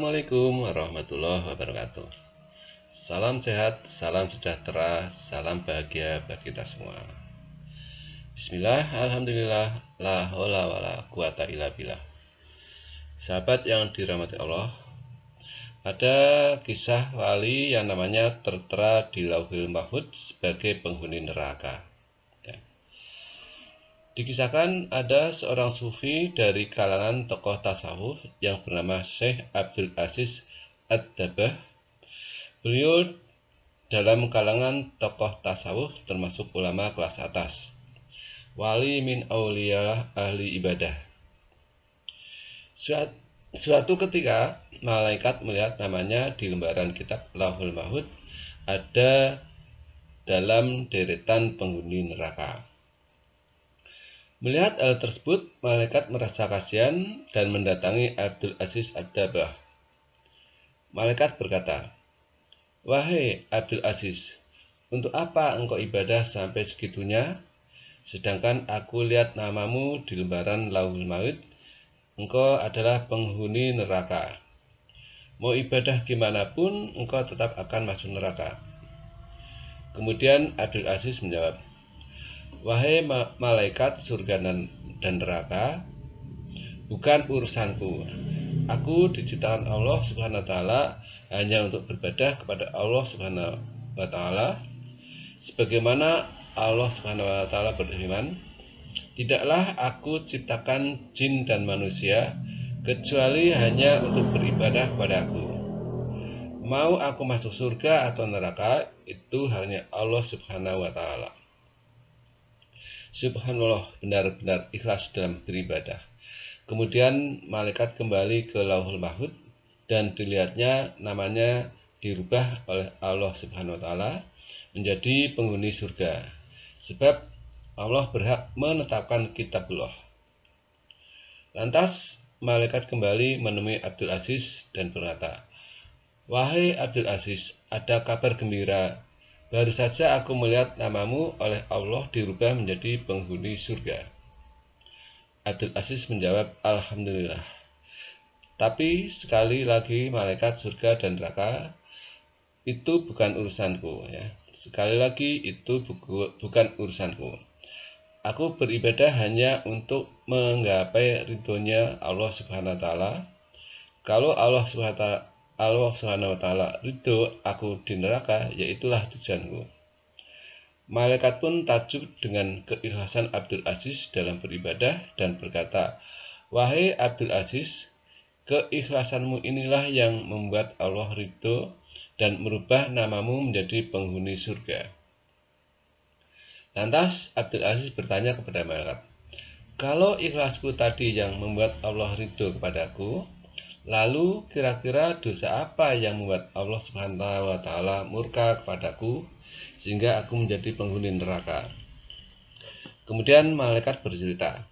Assalamualaikum warahmatullahi wabarakatuh. Salam sehat, salam sejahtera, salam bahagia bagi kita semua. Bismillah, alhamdulillah, la haula wala quwata illa billah. Sahabat yang dirahmati Allah, ada kisah wali yang namanya tertera di Lauhul Mahfuz sebagai penghuni neraka. Dikisahkan ada seorang sufi dari kalangan tokoh tasawuf yang bernama Syekh Abdul Aziz Ad-Dabbah. Beliau dalam kalangan tokoh tasawuf termasuk ulama kelas atas, wali min auliya ahli ibadah. Suatu ketika malaikat melihat namanya di lembaran kitab Lauhul Mahfuz ada dalam deretan penghuni neraka. Melihat hal tersebut, malaikat merasa kasihan dan mendatangi Abdul Aziz Ad-Dabbah. Malaikat berkata, "Wahai Abdul Aziz, untuk apa engkau ibadah sampai segitunya? Sedangkan aku lihat namamu di lembaran Lauhul Mahfuz, engkau adalah penghuni neraka. Mau ibadah gimana pun, engkau tetap akan masuk neraka." Kemudian Abdul Aziz menjawab, "Wahai malaikat surga dan neraka, bukan urusanku. Aku diciptakan Allah Subhanahu wa taala hanya untuk beribadah kepada Allah Subhanahu wa taala. Sebagaimana Allah Subhanahu wa taala berfirman, tidaklah aku ciptakan jin dan manusia kecuali hanya untuk beribadah kepada aku. Mau aku masuk surga atau neraka, itu hanya Allah Subhanahu wa taala. Subhanallah, benar-benar ikhlas dalam beribadah." Kemudian malaikat kembali ke Lauhul Mahfuz dan dilihatnya namanya dirubah oleh Allah Subhanahu wa taala menjadi penghuni surga. Sebab Allah berhak menetapkan kitabullah. Lantas malaikat kembali menemui Abdul Aziz dan berkata, "Wahai Abdul Aziz, ada kabar gembira. Baru saja aku melihat namamu oleh Allah dirubah menjadi penghuni surga." Abdul Aziz menjawab, "Alhamdulillah. Tapi sekali lagi malaikat surga dan neraka itu bukan urusanku. Sekali lagi itu bukan urusanku. Aku beribadah hanya untuk menggapai ridhonya Allah Subhanahu wa taala. Kalau Allah Subhanahu wa taala ridho aku di neraka, yaitulah tujuanku." Malaikat pun takjub dengan keikhlasan Abdul Aziz dalam beribadah dan berkata, "Wahai Abdul Aziz, keikhlasanmu inilah yang membuat Allah ridho dan merubah namamu menjadi penghuni surga." Lantas Abdul Aziz bertanya kepada malaikat, "Kalau ikhlasku tadi yang membuat Allah ridho kepadaku, lalu kira-kira dosa apa yang membuat Allah Subhanahu wa taala murka kepadaku sehingga aku menjadi penghuni neraka?" Kemudian malaikat bercerita,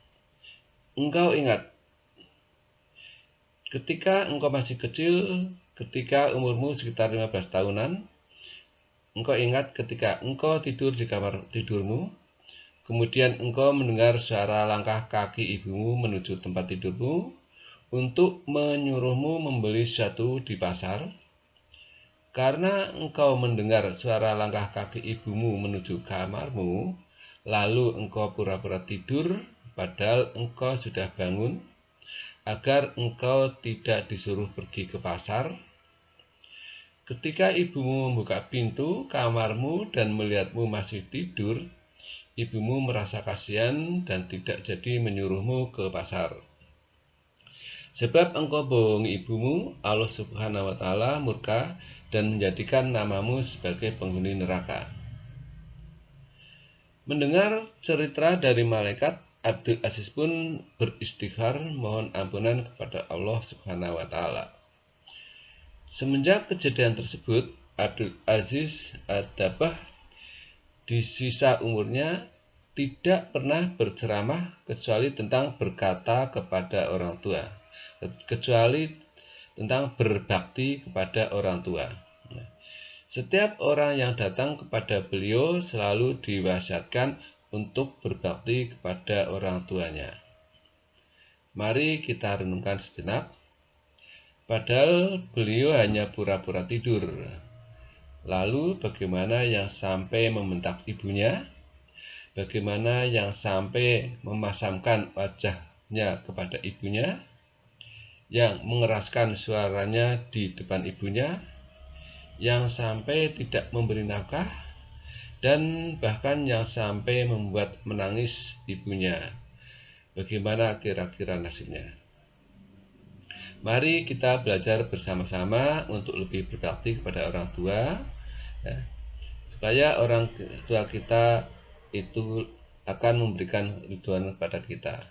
"Engkau ingat ketika engkau masih kecil, ketika umurmu sekitar 15 tahunan, engkau ingat ketika engkau tidur di kamar tidurmu, kemudian engkau mendengar suara langkah kaki ibumu menuju tempat tidurmu untuk menyuruhmu membeli sesuatu di pasar. Karena engkau mendengar suara langkah kaki ibumu menuju kamarmu, lalu engkau pura-pura tidur padahal engkau sudah bangun, agar engkau tidak disuruh pergi ke pasar. Ketika ibumu membuka pintu kamarmu dan melihatmu masih tidur, ibumu merasa kasihan dan tidak jadi menyuruhmu ke pasar. Sebab engkau bohongi ibumu, Allah Subhanahu wa taala murka dan menjadikan namamu sebagai penghuni neraka." Mendengar cerita dari malaikat, Abdul Aziz pun beristighfar mohon ampunan kepada Allah Subhanahu wa taala. Semenjak kejadian tersebut, Abdul Aziz Ad-Dabbah di sisa umurnya tidak pernah berceramah kecuali tentang berkata kepada orang tua, kecuali tentang berbakti kepada orang tua. Setiap orang yang datang kepada beliau selalu diwasiatkan untuk berbakti kepada orang tuanya. Mari kita renungkan sejenak. Padahal beliau hanya pura-pura tidur. Lalu bagaimana yang sampai membentak ibunya? Bagaimana yang sampai memasangkan wajahnya kepada ibunya? Yang mengeraskan suaranya di depan ibunya? Yang sampai tidak memberi nafkah? Dan bahkan yang sampai membuat menangis ibunya? Bagaimana kira-kira nasibnya? Mari kita belajar bersama-sama untuk lebih berbakti kepada orang tua, ya, supaya orang tua kita itu akan memberikan ridhoan kepada kita.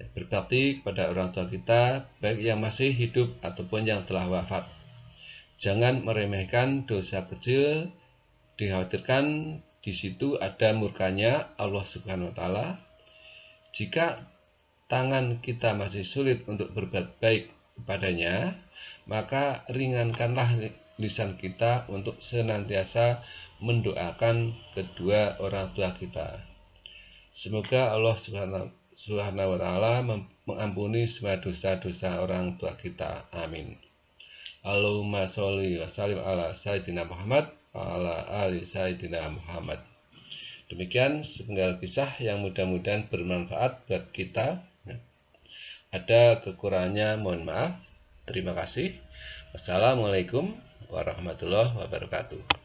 Ya, berbakti kepada orang tua kita, baik yang masih hidup ataupun yang telah wafat. Jangan meremehkan dosa kecil, dikhawatirkan di situ ada murkanya Allah Subhanahu wa Ta'ala. Jika tangan kita masih sulit untuk berbuat baik kepadanya, maka ringankanlah lisan kita untuk senantiasa mendoakan kedua orang tua kita. Semoga Allah Subhanahu wa Ta'ala mengampuni semua dosa-dosa orang tua kita. Amin. Allahumma sholli wa sallim ala Sayyidina Muhammad wa ala ali Sayyidina Muhammad. Demikian sepenggal kisah yang mudah-mudahan bermanfaat buat kita. Ada kekurangannya, mohon maaf. Terima kasih. Wassalamualaikum warahmatullahi wabarakatuh.